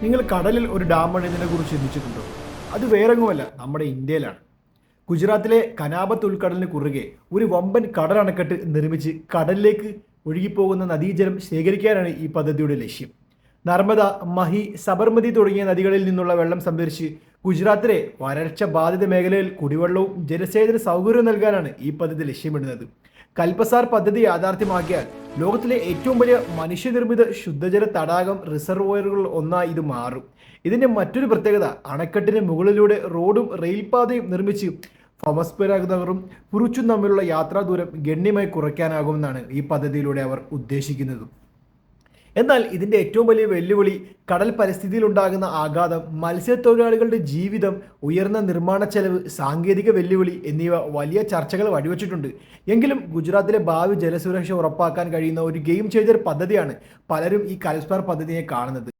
നിങ്ങൾ കടലിൽ ഒരു ഡാം പണിതിനെ കുറിച്ച് ചിന്തിച്ചിട്ടുണ്ടോ? അത് വേറെങ്ങുമല്ല, നമ്മുടെ ഇന്ത്യയിലാണ്. ഗുജറാത്തിലെ കനാബത്ത് ഉൾക്കടലിന് കുറുകെ ഒരു വമ്പൻ കടലണക്കെട്ട് നിർമ്മിച്ച് കടലിലേക്ക് ഒഴുകിപ്പോകുന്ന നദീജലം ശേഖരിക്കാനാണ് ഈ പദ്ധതിയുടെ ലക്ഷ്യം. നർമ്മദ, മഹി, സബർമതി തുടങ്ങിയ നദികളിൽ നിന്നുള്ള വെള്ളം സംഭരിച്ച് ഗുജറാത്തിലെ വരൾച്ച ബാധിത മേഖലയിൽ കുടിവെള്ളവും ജലസേചന സൗകര്യവും നൽകാനാണ് ഈ പദ്ധതി ലക്ഷ്യമിടുന്നത്. കൽപസാർ പദ്ധതി യാഥാർത്ഥ്യമാക്കിയാൽ ലോകത്തിലെ ഏറ്റവും വലിയ മനുഷ്യനിർമ്മിത ശുദ്ധജല തടാകം റിസർവോയറുകൾ ഒന്നായി ഇത് മാറും. ഇതിന്റെ മറ്റൊരു പ്രത്യേകത, അണക്കെട്ടിന് മുകളിലൂടെ റോഡും റെയിൽപാതയും നിർമ്മിച്ച് ഫമസ്പെരാഗ് നഗറും പുറുച്ചും തമ്മിലുള്ള യാത്രാ ദൂരം ഗണ്യമായി കുറയ്ക്കാനാകുമെന്നാണ് ഈ പദ്ധതിയിലൂടെ അവർ ഉദ്ദേശിക്കുന്നത്. എന്നാൽ ഇതിന്റെ ഏറ്റവും വലിയ വെല്ലുവിളി കടൽ പരിസ്ഥിതിയിൽ ഉണ്ടാകുന്ന ആഘാതം, മത്സ്യത്തൊഴിലാളികളുടെ ജീവിതം, ഉയർന്ന നിർമ്മാണ ചെലവ്, സാങ്കേതിക വെല്ലുവിളി എന്നിവ വലിയ ചർച്ചകൾ വഴിവെച്ചിട്ടുണ്ട്. എങ്കിലും ഗുജറാത്തിലെ ഭാവി ജലസുരക്ഷ ഉറപ്പാക്കാൻ കഴിയുന്ന ഒരു ഗെയിം ചേഞ്ചർ പദ്ധതിയാണ് പലരും ഈ കൽസ്പാർ പദ്ധതിയെ കാണുന്നത്.